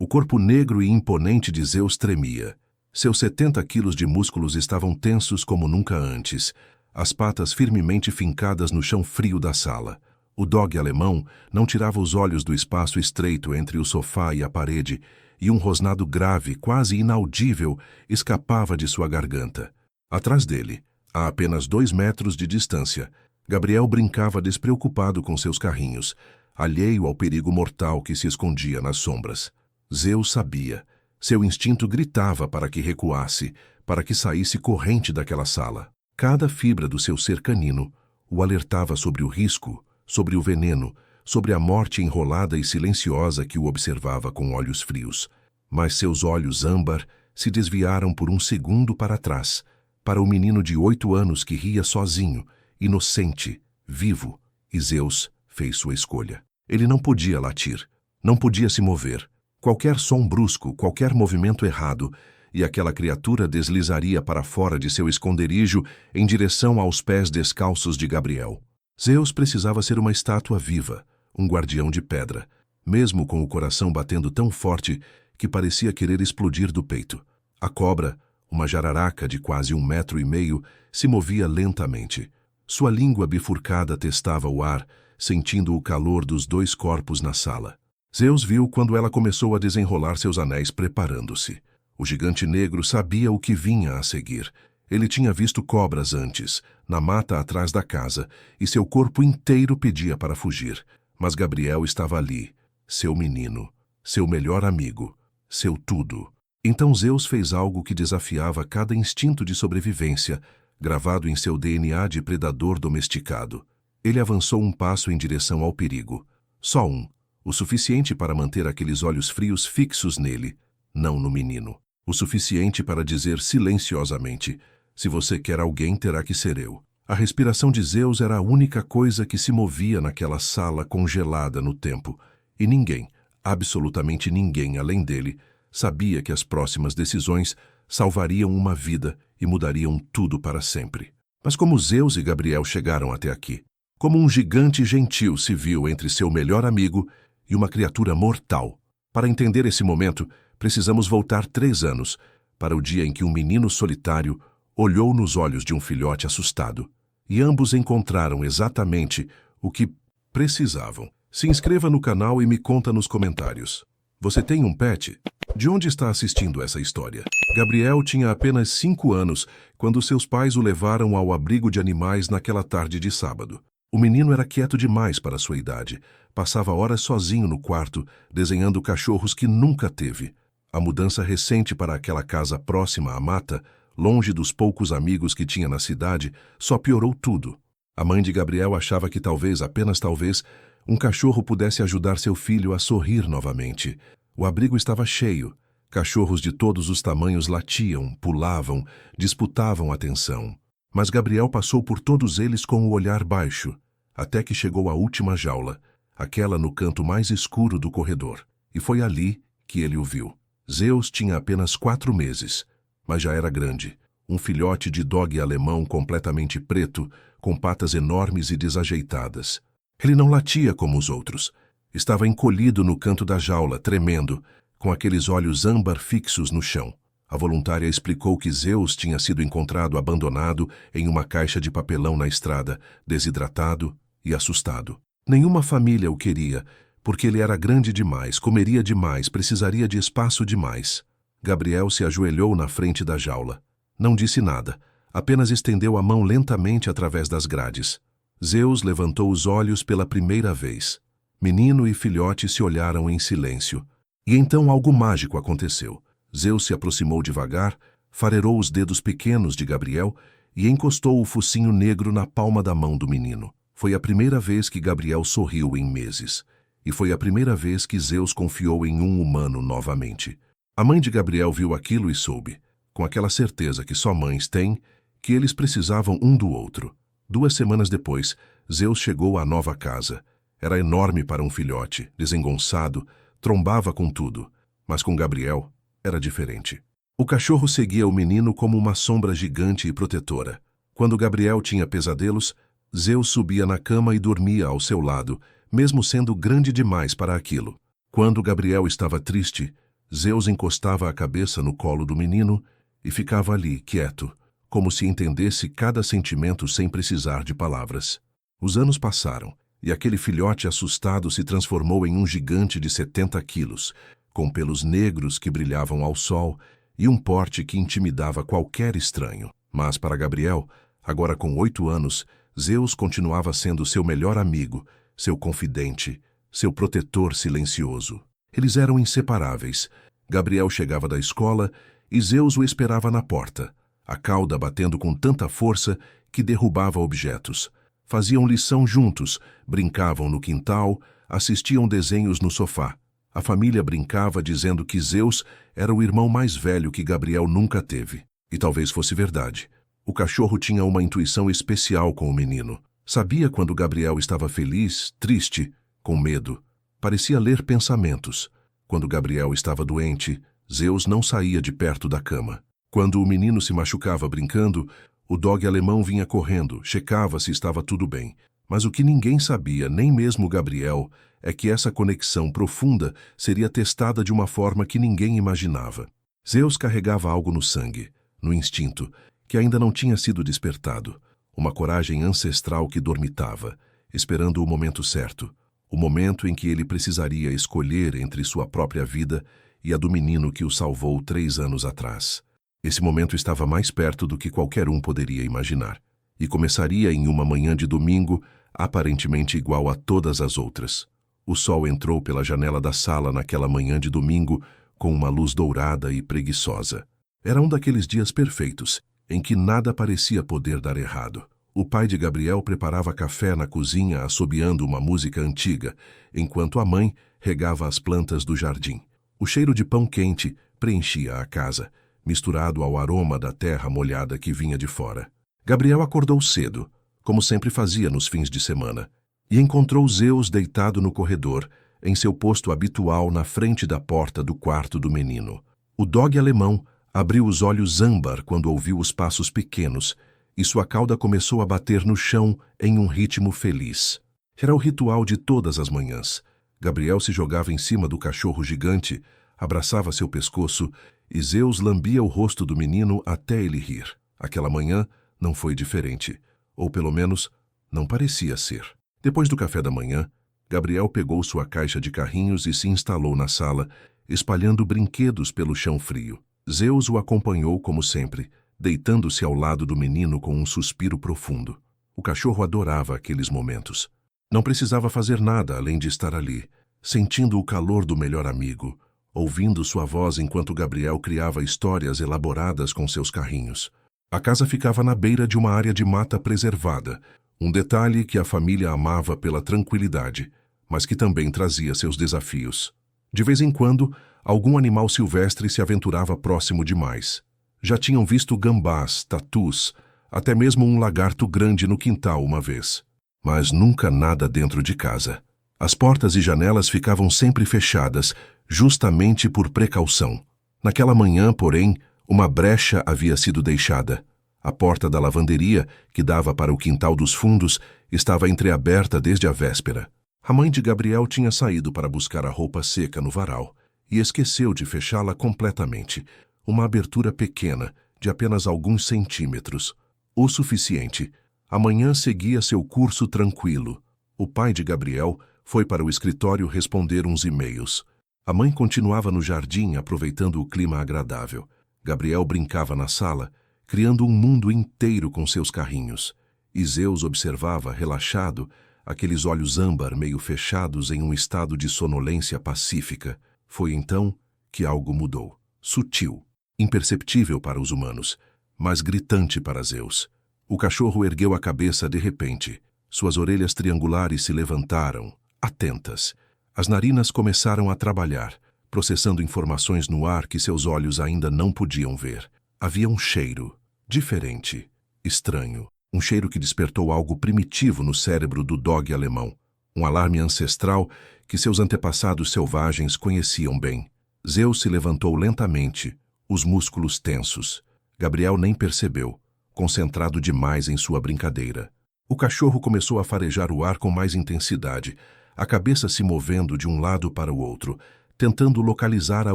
O corpo negro e imponente de Zeus tremia. Seus 70 quilos de músculos estavam tensos como nunca antes, as patas firmemente fincadas no chão frio da sala. O dog alemão não tirava os olhos do espaço estreito entre o sofá e a parede, e um rosnado grave, quase inaudível, escapava de sua garganta. Atrás dele, a apenas 2 metros de distância, Gabriel brincava despreocupado com seus carrinhos, alheio ao perigo mortal que se escondia nas sombras. Zeus sabia. Seu instinto gritava para que recuasse, para que saísse corrente daquela sala. Cada fibra do seu ser canino o alertava sobre o risco, sobre o veneno, sobre a morte enrolada e silenciosa que o observava com olhos frios. Mas seus olhos âmbar se desviaram por um segundo para trás, para o menino de 8 anos que ria sozinho, inocente, vivo, e Zeus fez sua escolha. Ele não podia latir, não podia se mover. Qualquer som brusco, qualquer movimento errado, e aquela criatura deslizaria para fora de seu esconderijo em direção aos pés descalços de Gabriel. Zeus precisava ser uma estátua viva, um guardião de pedra, mesmo com o coração batendo tão forte que parecia querer explodir do peito. A cobra, uma jararaca de quase 1,5 metros, se movia lentamente. Sua língua bifurcada testava o ar, sentindo o calor dos 2 corpos na sala. Zeus viu quando ela começou a desenrolar seus anéis preparando-se. O gigante negro sabia o que vinha a seguir. Ele tinha visto cobras antes, na mata atrás da casa, e seu corpo inteiro pedia para fugir. Mas Gabriel estava ali, seu menino, seu melhor amigo, seu tudo. Então Zeus fez algo que desafiava cada instinto de sobrevivência, gravado em seu DNA de predador domesticado. Ele avançou um passo em direção ao perigo. Só um. O suficiente para manter aqueles olhos frios fixos nele, não no menino. O suficiente para dizer silenciosamente: se você quer alguém, terá que ser eu. A respiração de Zeus era a única coisa que se movia naquela sala congelada no tempo, e ninguém, absolutamente ninguém além dele, sabia que as próximas decisões salvariam uma vida e mudariam tudo para sempre. Mas como Zeus e Gabriel chegaram até aqui? Como um gigante gentil se viu entre seu melhor amigo e uma criatura mortal? Para entender esse momento, precisamos voltar 3 anos, para o dia em que um menino solitário olhou nos olhos de um filhote assustado, e ambos encontraram exatamente o que precisavam. Se inscreva no canal e me conta nos comentários. Você tem um pet? De onde está assistindo essa história? Gabriel tinha apenas 5 anos quando seus pais o levaram ao abrigo de animais naquela tarde de sábado. O menino era quieto demais para sua idade. Passava horas sozinho no quarto, desenhando cachorros que nunca teve. A mudança recente para aquela casa próxima à mata, longe dos poucos amigos que tinha na cidade, só piorou tudo. A mãe de Gabriel achava que talvez, apenas talvez, um cachorro pudesse ajudar seu filho a sorrir novamente. O abrigo estava cheio. Cachorros de todos os tamanhos latiam, pulavam, disputavam atenção. Mas Gabriel passou por todos eles com o olhar baixo, até que chegou à última jaula, aquela no canto mais escuro do corredor. E foi ali que ele o viu. Zeus tinha apenas 4 meses, mas já era grande. Um filhote de dog alemão completamente preto, com patas enormes e desajeitadas. Ele não latia como os outros. Estava encolhido no canto da jaula, tremendo, com aqueles olhos âmbar fixos no chão. A voluntária explicou que Zeus tinha sido encontrado abandonado em uma caixa de papelão na estrada, desidratado e assustado. Nenhuma família o queria, porque ele era grande demais, comeria demais, precisaria de espaço demais. Gabriel se ajoelhou na frente da jaula. Não disse nada, apenas estendeu a mão lentamente através das grades. Zeus levantou os olhos pela primeira vez. Menino e filhote se olharam em silêncio. E então algo mágico aconteceu. Zeus se aproximou devagar, farerou os dedos pequenos de Gabriel e encostou o focinho negro na palma da mão do menino. Foi a primeira vez que Gabriel sorriu em meses. E foi a primeira vez que Zeus confiou em um humano novamente. A mãe de Gabriel viu aquilo e soube, com aquela certeza que só mães têm, que eles precisavam um do outro. 2 semanas depois, Zeus chegou à nova casa. Era enorme para um filhote, desengonçado, trombava com tudo. Mas com Gabriel, era diferente. O cachorro seguia o menino como uma sombra gigante e protetora. Quando Gabriel tinha pesadelos, Zeus subia na cama e dormia ao seu lado, mesmo sendo grande demais para aquilo. Quando Gabriel estava triste, Zeus encostava a cabeça no colo do menino e ficava ali, quieto, como se entendesse cada sentimento sem precisar de palavras. Os anos passaram, e aquele filhote assustado se transformou em um gigante de 70 quilos, com pelos negros que brilhavam ao sol e um porte que intimidava qualquer estranho. Mas para Gabriel, agora com 8 anos, Zeus continuava sendo seu melhor amigo, seu confidente, seu protetor silencioso. Eles eram inseparáveis. Gabriel chegava da escola e Zeus o esperava na porta, a cauda batendo com tanta força que derrubava objetos. Faziam lição juntos, brincavam no quintal, assistiam desenhos no sofá. A família brincava dizendo que Zeus era o irmão mais velho que Gabriel nunca teve. E talvez fosse verdade. O cachorro tinha uma intuição especial com o menino. Sabia quando Gabriel estava feliz, triste, com medo. Parecia ler pensamentos. Quando Gabriel estava doente, Zeus não saía de perto da cama. Quando o menino se machucava brincando, o dog alemão vinha correndo, checava se estava tudo bem. Mas o que ninguém sabia, nem mesmo Gabriel, é que essa conexão profunda seria testada de uma forma que ninguém imaginava. Zeus carregava algo no sangue, no instinto, que ainda não tinha sido despertado. Uma coragem ancestral que dormitava, esperando o momento certo. O momento em que ele precisaria escolher entre sua própria vida e a do menino que o salvou 3 anos atrás. Esse momento estava mais perto do que qualquer um poderia imaginar. E começaria em uma manhã de domingo, aparentemente igual a todas as outras. O sol entrou pela janela da sala naquela manhã de domingo com uma luz dourada e preguiçosa. Era um daqueles dias perfeitos, em que nada parecia poder dar errado. O pai de Gabriel preparava café na cozinha assobiando uma música antiga, enquanto a mãe regava as plantas do jardim. O cheiro de pão quente preenchia a casa, misturado ao aroma da terra molhada que vinha de fora. Gabriel acordou cedo, como sempre fazia nos fins de semana, e encontrou Zeus deitado no corredor, em seu posto habitual na frente da porta do quarto do menino. O dog alemão abriu os olhos âmbar quando ouviu os passos pequenos, e sua cauda começou a bater no chão em um ritmo feliz. Era o ritual de todas as manhãs. Gabriel se jogava em cima do cachorro gigante, abraçava seu pescoço, e Zeus lambia o rosto do menino até ele rir. Aquela manhã não foi diferente, ou pelo menos não parecia ser. Depois do café da manhã, Gabriel pegou sua caixa de carrinhos e se instalou na sala, espalhando brinquedos pelo chão frio. Zeus o acompanhou como sempre, deitando-se ao lado do menino com um suspiro profundo. O cachorro adorava aqueles momentos. Não precisava fazer nada além de estar ali, sentindo o calor do melhor amigo, ouvindo sua voz enquanto Gabriel criava histórias elaboradas com seus carrinhos. A casa ficava na beira de uma área de mata preservada, um detalhe que a família amava pela tranquilidade, mas que também trazia seus desafios. De vez em quando, algum animal silvestre se aventurava próximo demais. Já tinham visto gambás, tatus, até mesmo um lagarto grande no quintal uma vez. Mas nunca nada dentro de casa. As portas e janelas ficavam sempre fechadas, justamente por precaução. Naquela manhã, porém, uma brecha havia sido deixada. A porta da lavanderia, que dava para o quintal dos fundos, estava entreaberta desde a véspera. A mãe de Gabriel tinha saído para buscar a roupa seca no varal e esqueceu de fechá-la completamente. Uma abertura pequena, de apenas alguns centímetros. O suficiente. A manhã seguia seu curso tranquilo. O pai de Gabriel foi para o escritório responder uns e-mails. A mãe continuava no jardim, aproveitando o clima agradável. Gabriel brincava na sala, criando um mundo inteiro com seus carrinhos. E Zeus observava, relaxado, aqueles olhos âmbar meio fechados em um estado de sonolência pacífica. Foi então que algo mudou. Sutil, imperceptível para os humanos, mas gritante para Zeus. O cachorro ergueu a cabeça de repente. Suas orelhas triangulares se levantaram, atentas. As narinas começaram a trabalhar, processando informações no ar que seus olhos ainda não podiam ver. Havia um cheiro, diferente, estranho. Um cheiro que despertou algo primitivo no cérebro do dog alemão. Um alarme ancestral que seus antepassados selvagens conheciam bem. Zeus se levantou lentamente, os músculos tensos. Gabriel nem percebeu, concentrado demais em sua brincadeira. O cachorro começou a farejar o ar com mais intensidade, a cabeça se movendo de um lado para o outro, tentando localizar a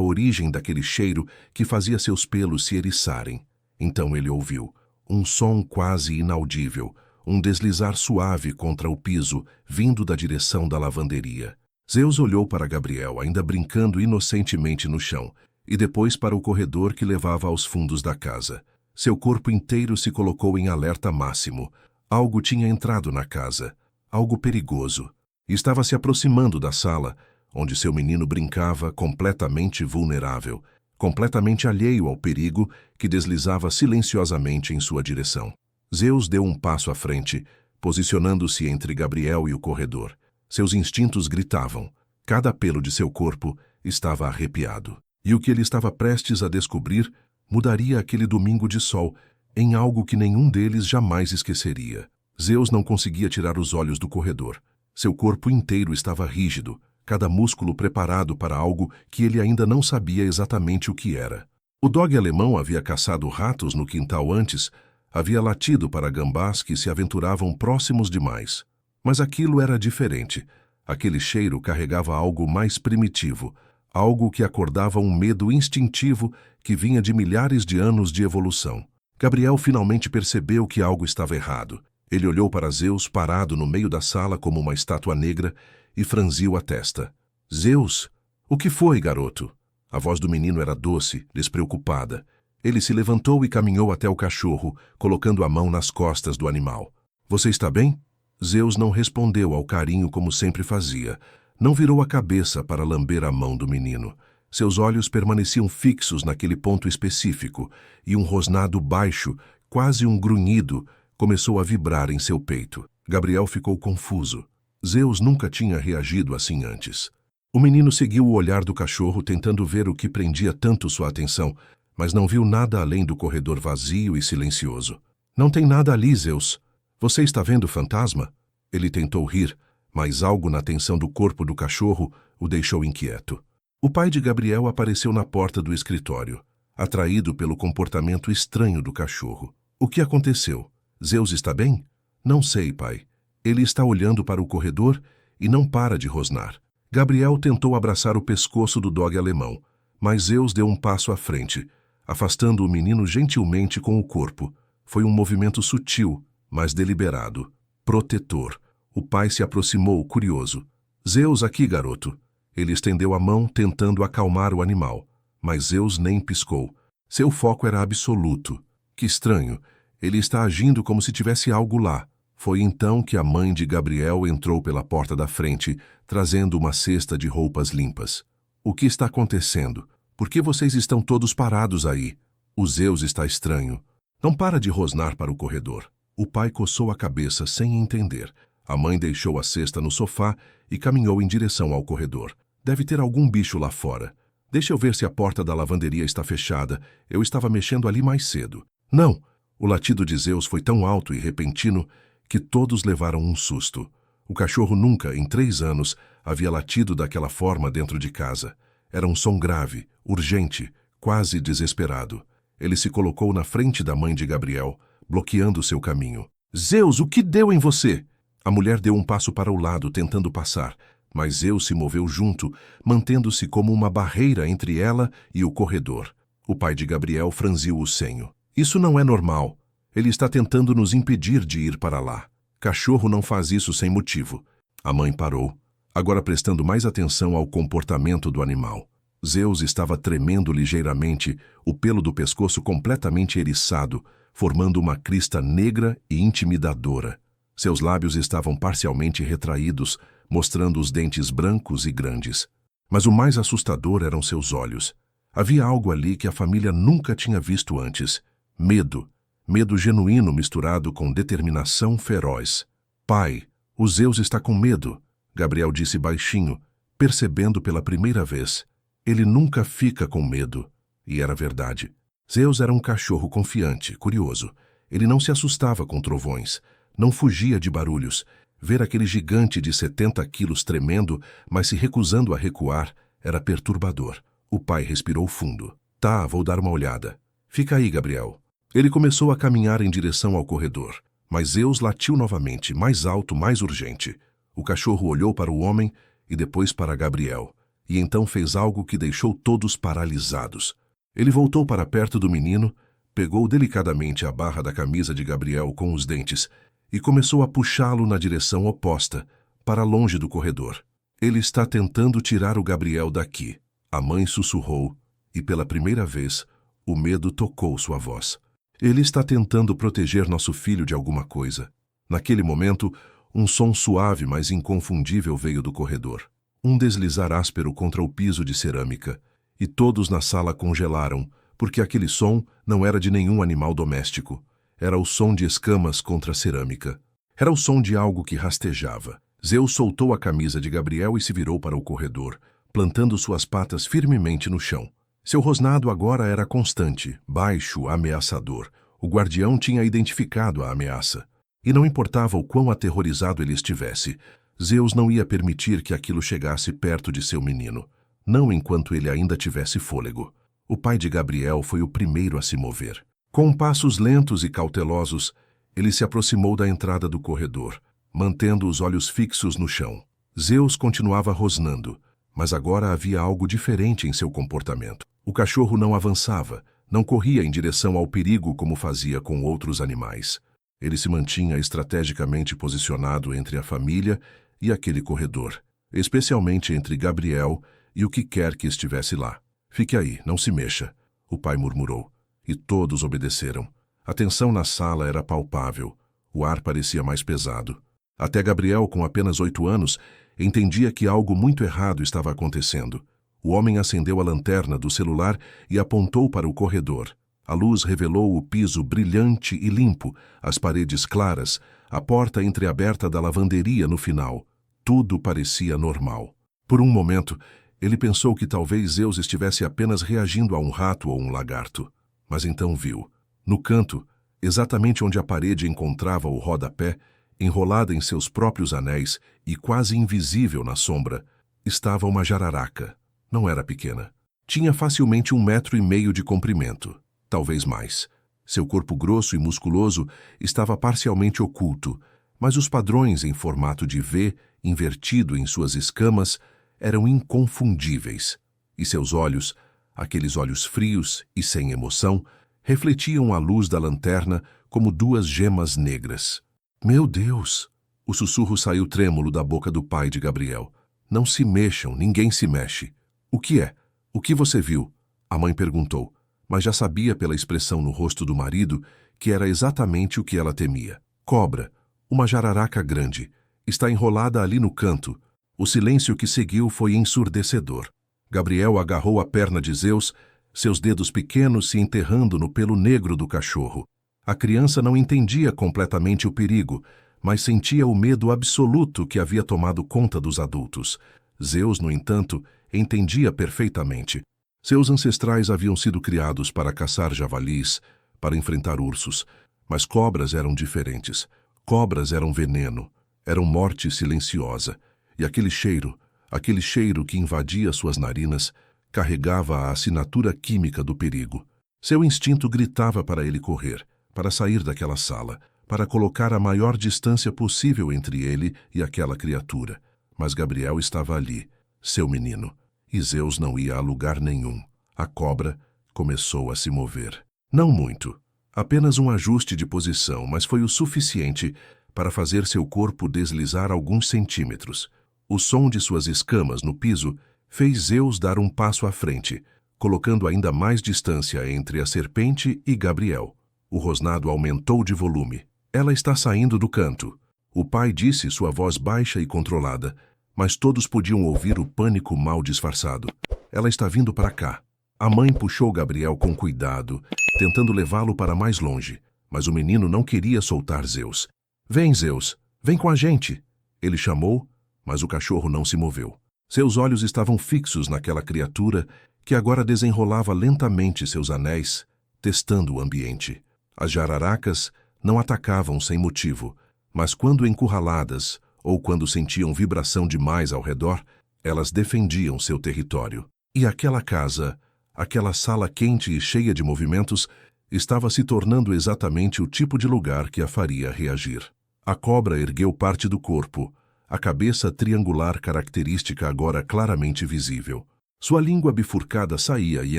origem daquele cheiro que fazia seus pelos se eriçarem. Então ele ouviu um som quase inaudível, um deslizar suave contra o piso, vindo da direção da lavanderia. Zeus olhou para Gabriel, ainda brincando inocentemente no chão, e depois para o corredor que levava aos fundos da casa. Seu corpo inteiro se colocou em alerta máximo. Algo tinha entrado na casa, algo perigoso. Estava se aproximando da sala, onde seu menino brincava, completamente vulnerável, completamente alheio ao perigo que deslizava silenciosamente em sua direção. Zeus deu um passo à frente, posicionando-se entre Gabriel e o corredor. Seus instintos gritavam. Cada pelo de seu corpo estava arrepiado. E o que ele estava prestes a descobrir mudaria aquele domingo de sol em algo que nenhum deles jamais esqueceria. Zeus não conseguia tirar os olhos do corredor. Seu corpo inteiro estava rígido, cada músculo preparado para algo que ele ainda não sabia exatamente o que era. O dog alemão havia caçado ratos no quintal antes, havia latido para gambás que se aventuravam próximos demais. Mas aquilo era diferente. Aquele cheiro carregava algo mais primitivo, algo que acordava um medo instintivo que vinha de milhares de anos de evolução. Gabriel finalmente percebeu que algo estava errado. Ele olhou para Zeus parado no meio da sala como uma estátua negra e franziu a testa. Zeus, o que foi, garoto? A voz do menino era doce, despreocupada. Ele se levantou e caminhou até o cachorro, colocando a mão nas costas do animal. Você está bem? Zeus não respondeu ao carinho como sempre fazia. Não virou a cabeça para lamber a mão do menino. Seus olhos permaneciam fixos naquele ponto específico, e um rosnado baixo, quase um grunhido, começou a vibrar em seu peito. Gabriel ficou confuso. Zeus nunca tinha reagido assim antes. O menino seguiu o olhar do cachorro, tentando ver o que prendia tanto sua atenção, mas não viu nada além do corredor vazio e silencioso. Não tem nada ali, Zeus. Você está vendo o fantasma? Ele tentou rir, mas algo na tensão do corpo do cachorro o deixou inquieto. O pai de Gabriel apareceu na porta do escritório, atraído pelo comportamento estranho do cachorro. O que aconteceu? Zeus está bem? Não sei, pai. Ele está olhando para o corredor e não para de rosnar. Gabriel tentou abraçar o pescoço do dog alemão, mas Zeus deu um passo à frente, afastando o menino gentilmente com o corpo. Foi um movimento sutil, mas deliberado, protetor. O pai se aproximou, curioso. Zeus, aqui, garoto. Ele estendeu a mão, tentando acalmar o animal, mas Zeus nem piscou. Seu foco era absoluto. Que estranho. Ele está agindo como se tivesse algo lá. Foi então que a mãe de Gabriel entrou pela porta da frente, trazendo uma cesta de roupas limpas. O que está acontecendo? Por que vocês estão todos parados aí? O Zeus está estranho. Não para de rosnar para o corredor. O pai coçou a cabeça sem entender. A mãe deixou a cesta no sofá e caminhou em direção ao corredor. Deve ter algum bicho lá fora. Deixa eu ver se a porta da lavanderia está fechada. Eu estava mexendo ali mais cedo. Não! O latido de Zeus foi tão alto e repentino que todos levaram um susto. O cachorro nunca, em 3 anos, havia latido daquela forma dentro de casa. Era um som grave, urgente, quase desesperado. Ele se colocou na frente da mãe de Gabriel, bloqueando seu caminho. Zeus, o que deu em você? A mulher deu um passo para o lado, tentando passar, mas Zeus se moveu junto, mantendo-se como uma barreira entre ela e o corredor. O pai de Gabriel franziu o senho. Isso não é normal. Ele está tentando nos impedir de ir para lá. Cachorro não faz isso sem motivo. A mãe parou, agora prestando mais atenção ao comportamento do animal. Zeus estava tremendo ligeiramente, o pelo do pescoço completamente eriçado, formando uma crista negra e intimidadora. Seus lábios estavam parcialmente retraídos, mostrando os dentes brancos e grandes. Mas o mais assustador eram seus olhos. Havia algo ali que a família nunca tinha visto antes. Medo. Medo genuíno misturado com determinação feroz. Pai, o Zeus está com medo, Gabriel disse baixinho, percebendo pela primeira vez. Ele nunca fica com medo. E era verdade. Zeus era um cachorro confiante, curioso. Ele não se assustava com trovões, não fugia de barulhos. Ver aquele gigante de 70 quilos tremendo, mas se recusando a recuar, era perturbador. O pai respirou fundo. Tá, vou dar uma olhada. Fica aí, Gabriel. Ele começou a caminhar em direção ao corredor, mas Zeus latiu novamente, mais alto, mais urgente. O cachorro olhou para o homem e depois para Gabriel, e então fez algo que deixou todos paralisados. Ele voltou para perto do menino, pegou delicadamente a barra da camisa de Gabriel com os dentes e começou a puxá-lo na direção oposta, para longe do corredor. Ele está tentando tirar o Gabriel daqui. A mãe sussurrou, e pela primeira vez, o medo tocou sua voz. Ele está tentando proteger nosso filho de alguma coisa. Naquele momento, um som suave, mas inconfundível veio do corredor. Um deslizar áspero contra o piso de cerâmica, e todos na sala congelaram, porque aquele som não era de nenhum animal doméstico. Era o som de escamas contra a cerâmica. Era o som de algo que rastejava. Zeus soltou a camisa de Gabriel e se virou para o corredor, plantando suas patas firmemente no chão. Seu rosnado agora era constante, baixo, ameaçador. O guardião tinha identificado a ameaça. E não importava o quão aterrorizado ele estivesse, Zeus não ia permitir que aquilo chegasse perto de seu menino, não enquanto ele ainda tivesse fôlego. O pai de Gabriel foi o primeiro a se mover. Com passos lentos e cautelosos, ele se aproximou da entrada do corredor, mantendo os olhos fixos no chão. Zeus continuava rosnando, mas agora havia algo diferente em seu comportamento. O cachorro não avançava, não corria em direção ao perigo como fazia com outros animais. Ele se mantinha estrategicamente posicionado entre a família e aquele corredor, especialmente entre Gabriel e o que quer que estivesse lá. Fique aí, não se mexa, o pai murmurou, e todos obedeceram. A tensão na sala era palpável, o ar parecia mais pesado. Até Gabriel, com apenas 8 anos, entendia que algo muito errado estava acontecendo. O homem acendeu a lanterna do celular e apontou para o corredor. A luz revelou o piso brilhante e limpo, as paredes claras, a porta entreaberta da lavanderia no final. Tudo parecia normal. Por um momento, ele pensou que talvez Zeus estivesse apenas reagindo a um rato ou um lagarto. Mas então viu. No canto, exatamente onde a parede encontrava o rodapé, enrolada em seus próprios anéis e quase invisível na sombra, estava uma jararaca. Não era pequena. Tinha facilmente 1,5 metros de comprimento, talvez mais. Seu corpo grosso e musculoso estava parcialmente oculto, mas os padrões em formato de V, invertido em suas escamas, eram inconfundíveis. E seus olhos, aqueles olhos frios e sem emoção, refletiam a luz da lanterna como 2 gemas negras. Meu Deus! O sussurro saiu trêmulo da boca do pai de Gabriel. Não se mexam, ninguém se mexe. O que é? O que você viu? A mãe perguntou, mas já sabia pela expressão no rosto do marido que era exatamente o que ela temia. Cobra, uma jararaca grande, está enrolada ali no canto. O silêncio que seguiu foi ensurdecedor. Gabriel agarrou a perna de Zeus, seus dedos pequenos se enterrando no pelo negro do cachorro. A criança não entendia completamente o perigo, mas sentia o medo absoluto que havia tomado conta dos adultos. Zeus, no entanto, entendia perfeitamente. Seus ancestrais haviam sido criados para caçar javalis, para enfrentar ursos, mas cobras eram diferentes. Cobras eram veneno, eram morte silenciosa, e aquele cheiro que invadia suas narinas, carregava a assinatura química do perigo. Seu instinto gritava para ele correr, para sair daquela sala, para colocar a maior distância possível entre ele e aquela criatura. Mas Gabriel estava ali, seu menino, e Zeus não ia a lugar nenhum. A cobra começou a se mover. Não muito, apenas um ajuste de posição, mas foi o suficiente para fazer seu corpo deslizar alguns centímetros. O som de suas escamas no piso fez Zeus dar um passo à frente, colocando ainda mais distância entre a serpente e Gabriel. O rosnado aumentou de volume. Ela está saindo do canto. O pai disse, sua voz baixa e controlada, mas todos podiam ouvir o pânico mal disfarçado. Ela está vindo para cá. A mãe puxou Gabriel com cuidado, tentando levá-lo para mais longe, mas o menino não queria soltar Zeus. Vem, Zeus, vem com a gente. Ele chamou, mas o cachorro não se moveu. Seus olhos estavam fixos naquela criatura que agora desenrolava lentamente seus anéis, testando o ambiente. As jararacas não atacavam sem motivo, mas quando encurraladas ou quando sentiam vibração demais ao redor, elas defendiam seu território. E aquela casa, aquela sala quente e cheia de movimentos, estava se tornando exatamente o tipo de lugar que a faria reagir. A cobra ergueu parte do corpo, a cabeça triangular característica agora claramente visível. Sua língua bifurcada saía e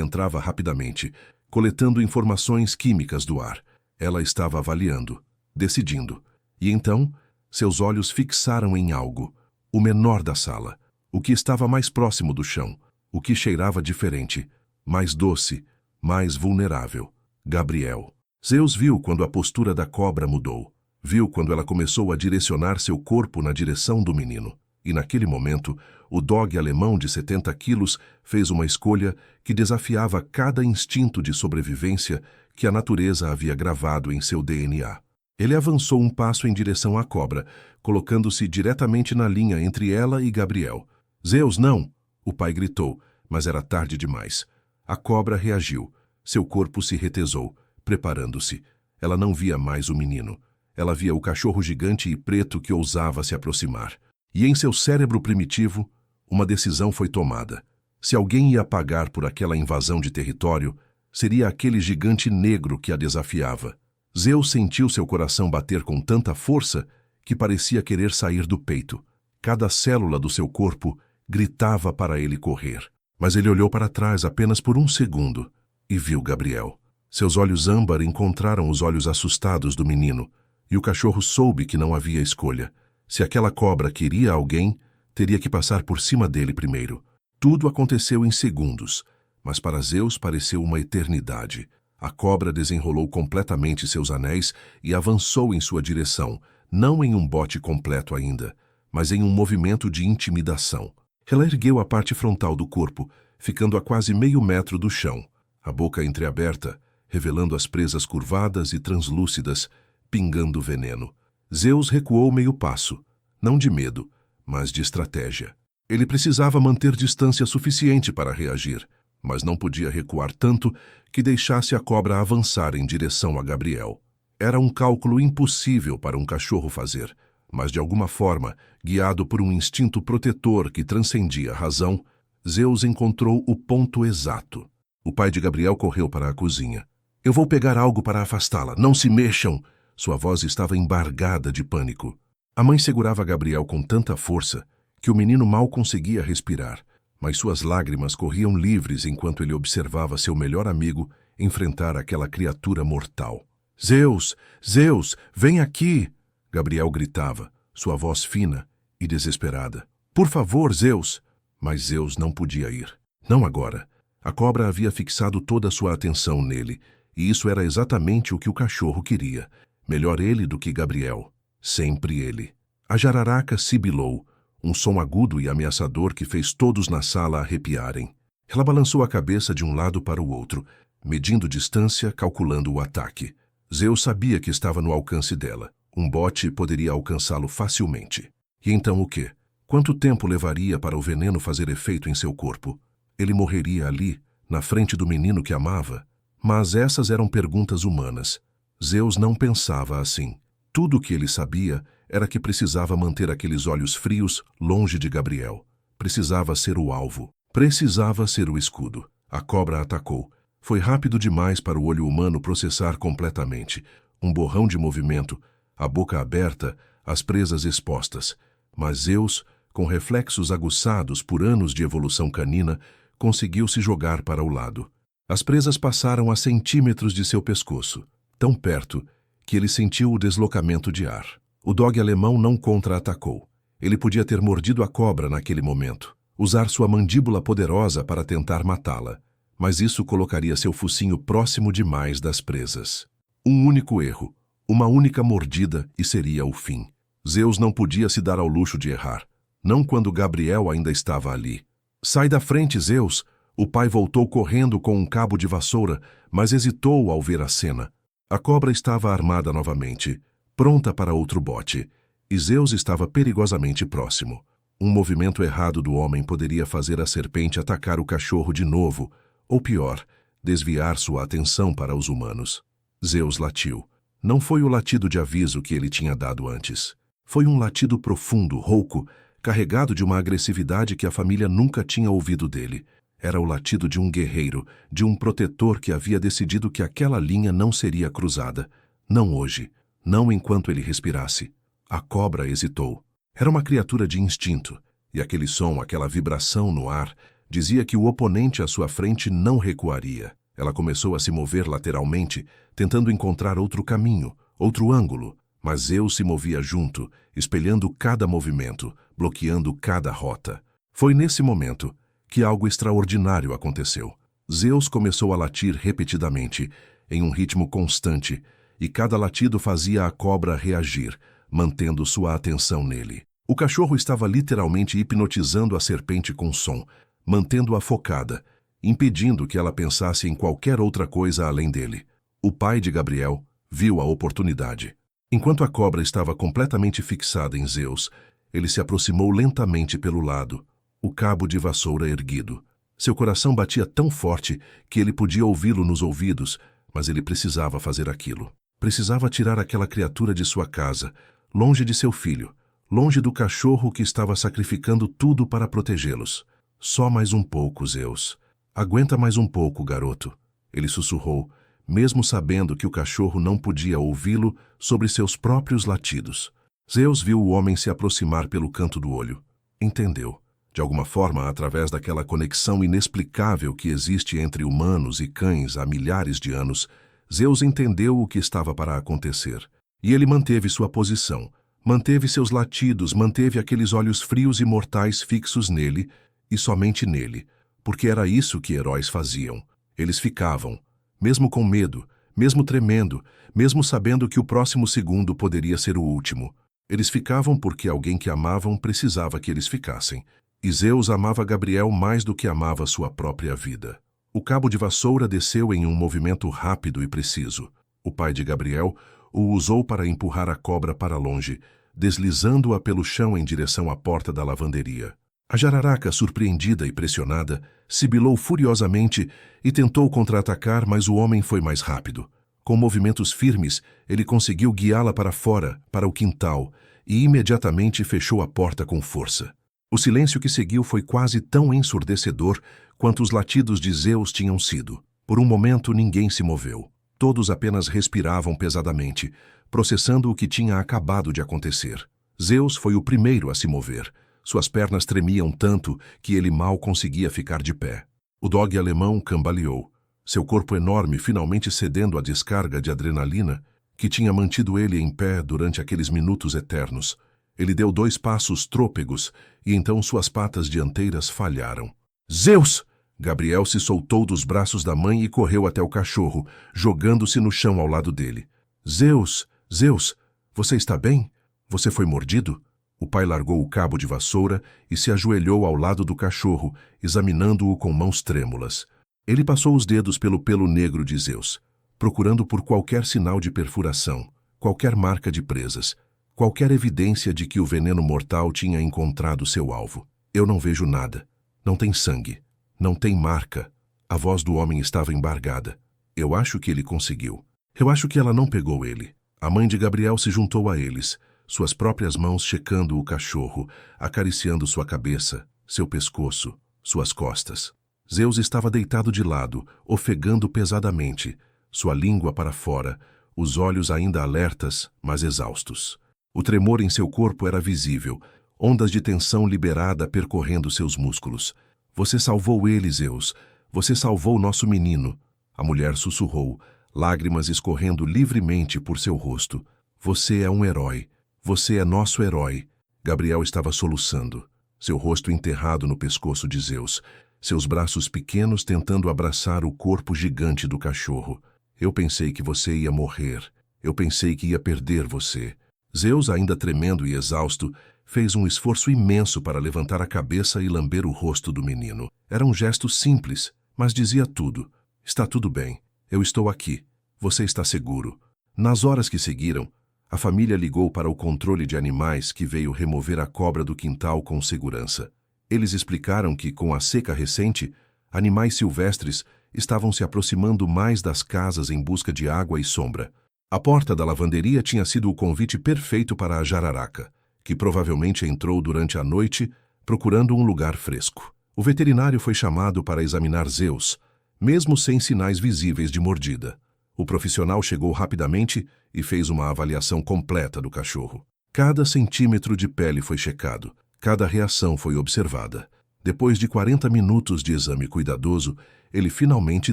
entrava rapidamente, coletando informações químicas do ar. Ela estava avaliando, decidindo. E então, seus olhos fixaram em algo, o menor da sala, o que estava mais próximo do chão, o que cheirava diferente, mais doce, mais vulnerável. Gabriel. Zeus viu quando a postura da cobra mudou. Viu quando ela começou a direcionar seu corpo na direção do menino. E naquele momento, o dog alemão de 70 quilos fez uma escolha que desafiava cada instinto de sobrevivência que a natureza havia gravado em seu DNA. Ele avançou um passo em direção à cobra, colocando-se diretamente na linha entre ela e Gabriel. Zeus, não! O pai gritou, mas era tarde demais. A cobra reagiu. Seu corpo se retesou, preparando-se. Ela não via mais o menino. Ela via o cachorro gigante e preto que ousava se aproximar. E em seu cérebro primitivo, uma decisão foi tomada. Se alguém ia pagar por aquela invasão de território, seria aquele gigante negro que a desafiava. Zeus sentiu seu coração bater com tanta força que parecia querer sair do peito. Cada célula do seu corpo gritava para ele correr. Mas ele olhou para trás apenas por um segundo e viu Gabriel. Seus olhos âmbar encontraram os olhos assustados do menino, e o cachorro soube que não havia escolha. Se aquela cobra queria alguém, teria que passar por cima dele primeiro. Tudo aconteceu em segundos, mas para Zeus pareceu uma eternidade. A cobra desenrolou completamente seus anéis e avançou em sua direção, não em um bote completo ainda, mas em um movimento de intimidação. Ela ergueu a parte frontal do corpo, ficando a quase meio metro do chão, a boca entreaberta, revelando as presas curvadas e translúcidas, pingando veneno. Zeus recuou meio passo, não de medo, mas de estratégia. Ele precisava manter distância suficiente para reagir, mas não podia recuar tanto que deixasse a cobra avançar em direção a Gabriel. Era um cálculo impossível para um cachorro fazer, mas de alguma forma, guiado por um instinto protetor que transcendia a razão, Zeus encontrou o ponto exato. O pai de Gabriel correu para a cozinha. "Eu vou pegar algo para afastá-la. Não se mexam!" Sua voz estava embargada de pânico. A mãe segurava Gabriel com tanta força que o menino mal conseguia respirar, mas suas lágrimas corriam livres enquanto ele observava seu melhor amigo enfrentar aquela criatura mortal. "Zeus! Zeus! Vem aqui!" Gabriel gritava, sua voz fina e desesperada. "Por favor, Zeus!" Mas Zeus não podia ir. Não agora. A cobra havia fixado toda a sua atenção nele, e isso era exatamente o que o cachorro queria. Melhor ele do que Gabriel. Sempre ele. A jararaca sibilou, um som agudo e ameaçador que fez todos na sala arrepiarem. Ela balançou a cabeça de um lado para o outro, medindo distância, calculando o ataque. Zeus sabia que estava no alcance dela. Um bote poderia alcançá-lo facilmente. E então o quê? Quanto tempo levaria para o veneno fazer efeito em seu corpo? Ele morreria ali, na frente do menino que amava? Mas essas eram perguntas humanas. Zeus não pensava assim. Tudo o que ele sabia era que precisava manter aqueles olhos frios longe de Gabriel. Precisava ser o alvo. Precisava ser o escudo. A cobra atacou. Foi rápido demais para o olho humano processar completamente. Um borrão de movimento, a boca aberta, as presas expostas. Mas Zeus, com reflexos aguçados por anos de evolução canina, conseguiu se jogar para o lado. As presas passaram a centímetros de seu pescoço, tão perto que ele sentiu o deslocamento de ar. O dog alemão não contra-atacou. Ele podia ter mordido a cobra naquele momento, usar sua mandíbula poderosa para tentar matá-la, mas isso colocaria seu focinho próximo demais das presas. Um único erro, uma única mordida e seria o fim. Zeus não podia se dar ao luxo de errar, não quando Gabriel ainda estava ali. "Sai da frente, Zeus!" O pai voltou correndo com um cabo de vassoura, mas hesitou ao ver a cena. A cobra estava armada novamente, pronta para outro bote, e Zeus estava perigosamente próximo. Um movimento errado do homem poderia fazer a serpente atacar o cachorro de novo, ou pior, desviar sua atenção para os humanos. Zeus latiu. Não foi o latido de aviso que ele tinha dado antes. Foi um latido profundo, rouco, carregado de uma agressividade que a família nunca tinha ouvido dele. Era o latido de um guerreiro, de um protetor que havia decidido que aquela linha não seria cruzada. Não hoje, não enquanto ele respirasse. A cobra hesitou. Era uma criatura de instinto, e aquele som, aquela vibração no ar, dizia que o oponente à sua frente não recuaria. Ela começou a se mover lateralmente, tentando encontrar outro caminho, outro ângulo, mas Zeus se movia junto, espelhando cada movimento, bloqueando cada rota. Foi nesse momento que algo extraordinário aconteceu. Zeus começou a latir repetidamente, em um ritmo constante, e cada latido fazia a cobra reagir, mantendo sua atenção nele. O cachorro estava literalmente hipnotizando a serpente com som, mantendo-a focada, impedindo que ela pensasse em qualquer outra coisa além dele. O pai de Gabriel viu a oportunidade. Enquanto a cobra estava completamente fixada em Zeus, ele se aproximou lentamente pelo lado, o cabo de vassoura erguido. Seu coração batia tão forte que ele podia ouvi-lo nos ouvidos, mas ele precisava fazer aquilo. Precisava tirar aquela criatura de sua casa, longe de seu filho, longe do cachorro que estava sacrificando tudo para protegê-los. Só mais um pouco, Zeus. Aguenta mais um pouco, garoto. Ele sussurrou, mesmo sabendo que o cachorro não podia ouvi-lo sobre seus próprios latidos. Zeus viu o homem se aproximar pelo canto do olho. Entendeu. De alguma forma, através daquela conexão inexplicável que existe entre humanos e cães há milhares de anos, Zeus entendeu o que estava para acontecer. E ele manteve sua posição, manteve seus latidos, manteve aqueles olhos frios e mortais fixos nele, e somente nele, porque era isso que heróis faziam. Eles ficavam, mesmo com medo, mesmo tremendo, mesmo sabendo que o próximo segundo poderia ser o último. Eles ficavam porque alguém que amavam precisava que eles ficassem. E Zeus amava Gabriel mais do que amava sua própria vida. O cabo de vassoura desceu em um movimento rápido e preciso. O pai de Gabriel o usou para empurrar a cobra para longe, deslizando-a pelo chão em direção à porta da lavanderia. A jararaca, surpreendida e pressionada, sibilou furiosamente e tentou contra-atacar, mas o homem foi mais rápido. Com movimentos firmes, ele conseguiu guiá-la para fora, para o quintal, e imediatamente fechou a porta com força. O silêncio que seguiu foi quase tão ensurdecedor quanto os latidos de Zeus tinham sido. Por um momento, ninguém se moveu. Todos apenas respiravam pesadamente, processando o que tinha acabado de acontecer. Zeus foi o primeiro a se mover. Suas pernas tremiam tanto que ele mal conseguia ficar de pé. O dogue alemão cambaleou, seu corpo enorme finalmente cedendo à descarga de adrenalina que tinha mantido ele em pé durante aqueles minutos eternos. Ele deu 2 passos trôpegos e então suas patas dianteiras falharam. Zeus! Gabriel se soltou dos braços da mãe e correu até o cachorro, jogando-se no chão ao lado dele. Zeus! Zeus! Você está bem? Você foi mordido? O pai largou o cabo de vassoura e se ajoelhou ao lado do cachorro, examinando-o com mãos trêmulas. Ele passou os dedos pelo pelo negro de Zeus, procurando por qualquer sinal de perfuração, qualquer marca de presas, qualquer evidência de que o veneno mortal tinha encontrado seu alvo. Eu não vejo nada. Não tem sangue. Não tem marca. A voz do homem estava embargada. Eu acho que ele conseguiu. Eu acho que ela não pegou ele. A mãe de Gabriel se juntou a eles, suas próprias mãos checando o cachorro, acariciando sua cabeça, seu pescoço, suas costas. Zeus estava deitado de lado, ofegando pesadamente, sua língua para fora, os olhos ainda alertas, mas exaustos. O tremor em seu corpo era visível, ondas de tensão liberada percorrendo seus músculos. Você salvou ele, Zeus. Você salvou nosso menino. A mulher sussurrou, lágrimas escorrendo livremente por seu rosto. Você é um herói. Você é nosso herói. Gabriel estava soluçando, seu rosto enterrado no pescoço de Zeus, seus braços pequenos tentando abraçar o corpo gigante do cachorro. Eu pensei que você ia morrer. Eu pensei que ia perder você. Zeus, ainda tremendo e exausto, fez um esforço imenso para levantar a cabeça e lamber o rosto do menino. Era um gesto simples, mas dizia tudo. Está tudo bem. Eu estou aqui. Você está seguro. Nas horas que seguiram, a família ligou para o controle de animais que veio remover a cobra do quintal com segurança. Eles explicaram que, com a seca recente, animais silvestres estavam se aproximando mais das casas em busca de água e sombra. A porta da lavanderia tinha sido o convite perfeito para a jararaca, que provavelmente entrou durante a noite procurando um lugar fresco. O veterinário foi chamado para examinar Zeus, mesmo sem sinais visíveis de mordida. O profissional chegou rapidamente e fez uma avaliação completa do cachorro. Cada centímetro de pele foi checado, cada reação foi observada. Depois de 40 minutos de exame cuidadoso, ele finalmente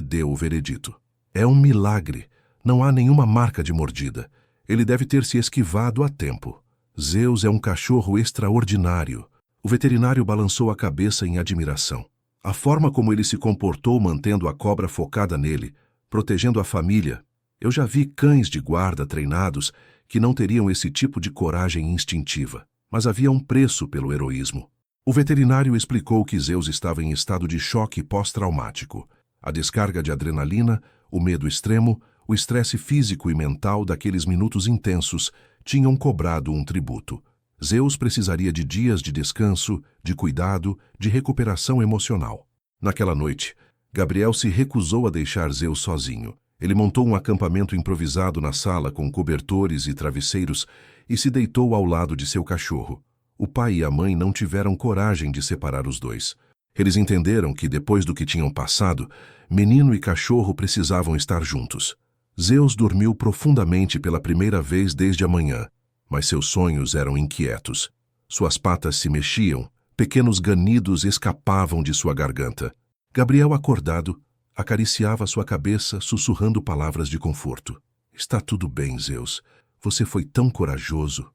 deu o veredito. É um milagre. Não há nenhuma marca de mordida. Ele deve ter se esquivado a tempo. Zeus é um cachorro extraordinário. O veterinário balançou a cabeça em admiração. A forma como ele se comportou mantendo a cobra focada nele, protegendo a família. Eu já vi cães de guarda treinados que não teriam esse tipo de coragem instintiva. Mas havia um preço pelo heroísmo. O veterinário explicou que Zeus estava em estado de choque pós-traumático. A descarga de adrenalina, o medo extremo, o estresse físico e mental daqueles minutos intensos tinham cobrado um tributo. Zeus precisaria de dias de descanso, de cuidado, de recuperação emocional. Naquela noite, Gabriel se recusou a deixar Zeus sozinho. Ele montou um acampamento improvisado na sala com cobertores e travesseiros e se deitou ao lado de seu cachorro. O pai e a mãe não tiveram coragem de separar os dois. Eles entenderam que, depois do que tinham passado, menino e cachorro precisavam estar juntos. Zeus dormiu profundamente pela primeira vez desde a manhã, mas seus sonhos eram inquietos. Suas patas se mexiam, pequenos ganidos escapavam de sua garganta. Gabriel, acordado, acariciava sua cabeça, sussurrando palavras de conforto. Está tudo bem, Zeus. Você foi tão corajoso,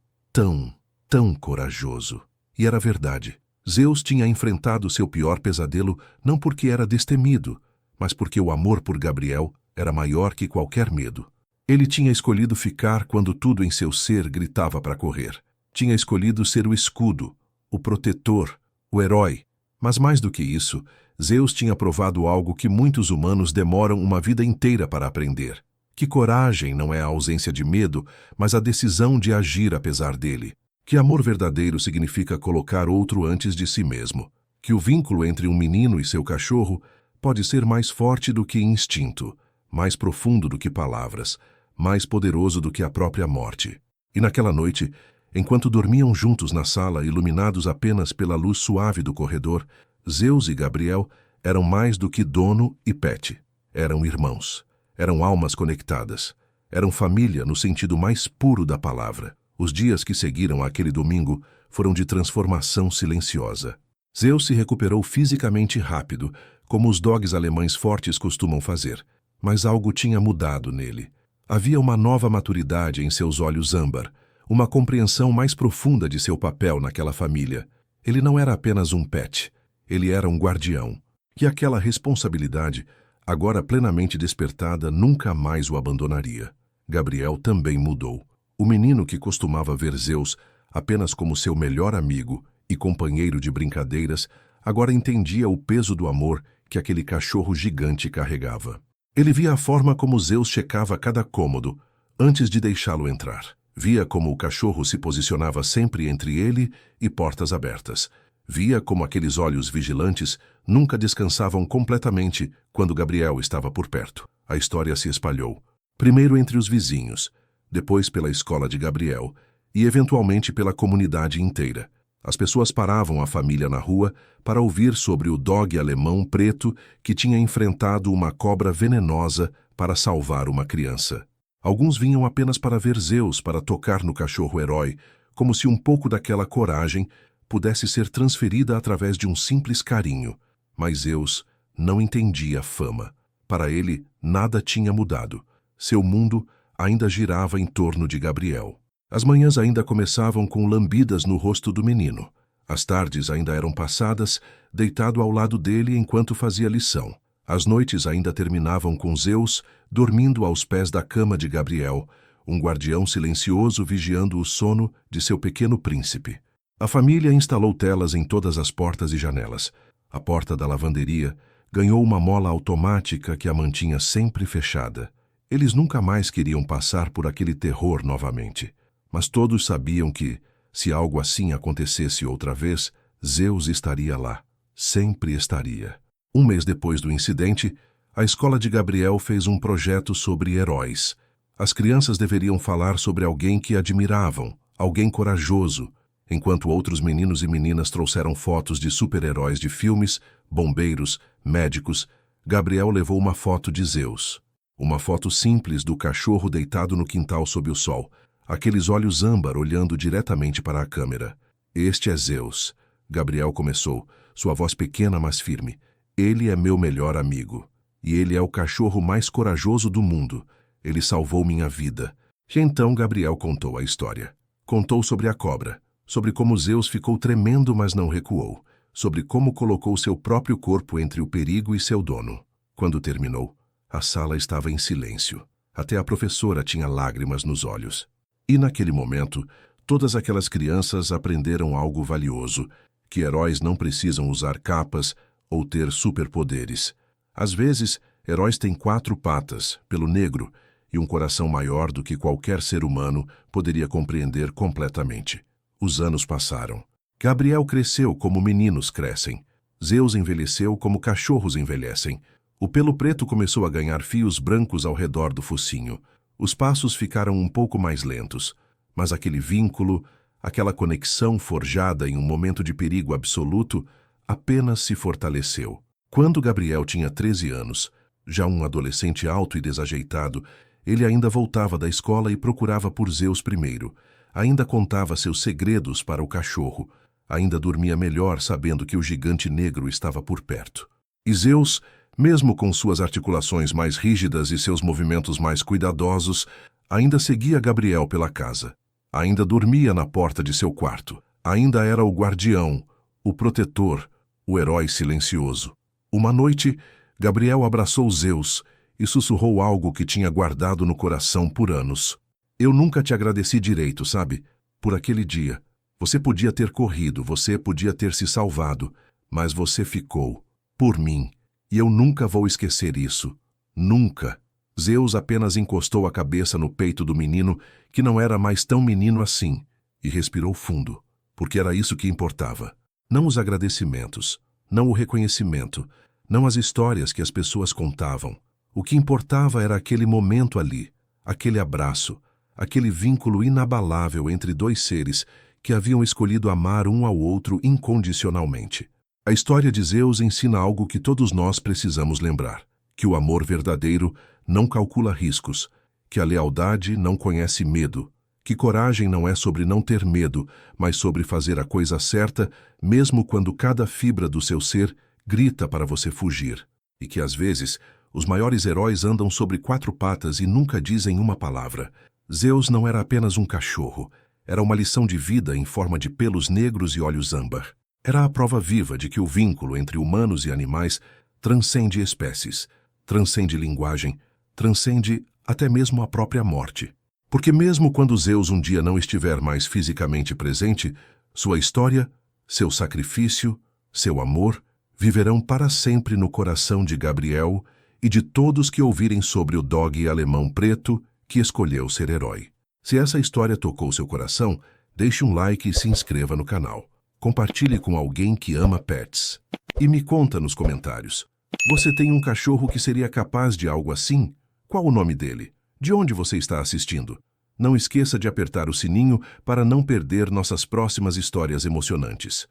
tão corajoso. E era verdade. Zeus tinha enfrentado seu pior pesadelo não porque era destemido, mas porque o amor por Gabriel era maior que qualquer medo. Ele tinha escolhido ficar quando tudo em seu ser gritava para correr. Tinha escolhido ser o escudo, o protetor, o herói. Mas mais do que isso, Zeus tinha provado algo que muitos humanos demoram uma vida inteira para aprender. Que coragem não é a ausência de medo, mas a decisão de agir apesar dele. Que amor verdadeiro significa colocar outro antes de si mesmo. Que o vínculo entre um menino e seu cachorro pode ser mais forte do que instinto, mais profundo do que palavras, mais poderoso do que a própria morte. E naquela noite, enquanto dormiam juntos na sala, iluminados apenas pela luz suave do corredor, Zeus e Gabriel eram mais do que dono e pet. Eram irmãos. Eram almas conectadas. Eram família no sentido mais puro da palavra. Os dias que seguiram aquele domingo foram de transformação silenciosa. Zeus se recuperou fisicamente rápido, como os dogs alemães fortes costumam fazer. Mas algo tinha mudado nele. Havia uma nova maturidade em seus olhos âmbar, uma compreensão mais profunda de seu papel naquela família. Ele não era apenas um pet, ele era um guardião. E aquela responsabilidade, agora plenamente despertada, nunca mais o abandonaria. Gabriel também mudou. O menino que costumava ver Zeus apenas como seu melhor amigo e companheiro de brincadeiras, agora entendia o peso do amor que aquele cachorro gigante carregava. Ele via a forma como Zeus checava cada cômodo antes de deixá-lo entrar. Via como o cachorro se posicionava sempre entre ele e portas abertas. Via como aqueles olhos vigilantes nunca descansavam completamente quando Gabriel estava por perto. A história se espalhou, primeiro entre os vizinhos, depois pela escola de Gabriel e eventualmente pela comunidade inteira. As pessoas paravam a família na rua para ouvir sobre o dog alemão preto que tinha enfrentado uma cobra venenosa para salvar uma criança. Alguns vinham apenas para ver Zeus, para tocar no cachorro-herói, como se um pouco daquela coragem pudesse ser transferida através de um simples carinho. Mas Zeus não entendia a fama. Para ele, nada tinha mudado. Seu mundo ainda girava em torno de Gabriel. As manhãs ainda começavam com lambidas no rosto do menino. As tardes ainda eram passadas, deitado ao lado dele enquanto fazia lição. As noites ainda terminavam com Zeus dormindo aos pés da cama de Gabriel, um guardião silencioso vigiando o sono de seu pequeno príncipe. A família instalou telas em todas as portas e janelas. A porta da lavanderia ganhou uma mola automática que a mantinha sempre fechada. Eles nunca mais queriam passar por aquele terror novamente. Mas todos sabiam que, se algo assim acontecesse outra vez, Zeus estaria lá. Sempre estaria. Um mês depois do incidente, a escola de Gabriel fez um projeto sobre heróis. As crianças deveriam falar sobre alguém que admiravam, alguém corajoso, enquanto outros meninos e meninas trouxeram fotos de super-heróis de filmes, bombeiros, médicos. Gabriel levou uma foto de Zeus. Uma foto simples do cachorro deitado no quintal sob o sol. aqueles olhos âmbar olhando diretamente para a câmera. Este é Zeus, Gabriel começou, sua voz pequena mas firme. Ele é meu melhor amigo. E ele é o cachorro mais corajoso do mundo. Ele salvou minha vida. E então Gabriel contou a história. Contou sobre a cobra, sobre como Zeus ficou tremendo mas não recuou, sobre como colocou seu próprio corpo entre o perigo e seu dono. Quando terminou, a sala estava em silêncio. Até a professora tinha lágrimas nos olhos. E naquele momento, todas aquelas crianças aprenderam algo valioso, que heróis não precisam usar capas ou ter superpoderes. Às vezes, heróis têm 4 patas, pelo negro, e um coração maior do que qualquer ser humano poderia compreender completamente. Os anos passaram. Gabriel cresceu como meninos crescem. Zeus envelheceu como cachorros envelhecem. O pelo preto começou a ganhar fios brancos ao redor do focinho. Os passos ficaram um pouco mais lentos, mas aquele vínculo, aquela conexão forjada em um momento de perigo absoluto, apenas se fortaleceu. Quando Gabriel tinha 13 anos, já um adolescente alto e desajeitado, ele ainda voltava da escola e procurava por Zeus primeiro. Ainda contava seus segredos para o cachorro. Ainda dormia melhor sabendo que o gigante negro estava por perto. E Zeus, mesmo com suas articulações mais rígidas e seus movimentos mais cuidadosos, ainda seguia Gabriel pela casa. Ainda dormia na porta de seu quarto. Ainda era o guardião, o protetor, o herói silencioso. Uma noite, Gabriel abraçou Zeus e sussurrou algo que tinha guardado no coração por anos. Eu nunca te agradeci direito, sabe? Por aquele dia. Você podia ter corrido, você podia ter se salvado, mas você ficou. Por mim. E eu nunca vou esquecer isso. Nunca. Zeus apenas encostou a cabeça no peito do menino, que não era mais tão menino assim, e respirou fundo, porque era isso que importava. Não os agradecimentos, não o reconhecimento, não as histórias que as pessoas contavam. O que importava era aquele momento ali, aquele abraço, aquele vínculo inabalável entre 2 seres que haviam escolhido amar um ao outro incondicionalmente. A história de Zeus ensina algo que todos nós precisamos lembrar, que o amor verdadeiro não calcula riscos, que a lealdade não conhece medo, que coragem não é sobre não ter medo, mas sobre fazer a coisa certa, mesmo quando cada fibra do seu ser grita para você fugir, e que às vezes os maiores heróis andam sobre 4 patas e nunca dizem uma palavra. Zeus não era apenas um cachorro, era uma lição de vida em forma de pelos negros e olhos âmbar. Era a prova viva de que o vínculo entre humanos e animais transcende espécies, transcende linguagem, transcende até mesmo a própria morte. Porque mesmo quando Zeus um dia não estiver mais fisicamente presente, sua história, seu sacrifício, seu amor, viverão para sempre no coração de Gabriel e de todos que ouvirem sobre o dog alemão preto que escolheu ser herói. Se essa história tocou seu coração, deixe um like e se inscreva no canal. Compartilhe com alguém que ama pets. E me conta nos comentários. Você tem um cachorro que seria capaz de algo assim? Qual o nome dele? De onde você está assistindo? Não esqueça de apertar o sininho para não perder nossas próximas histórias emocionantes.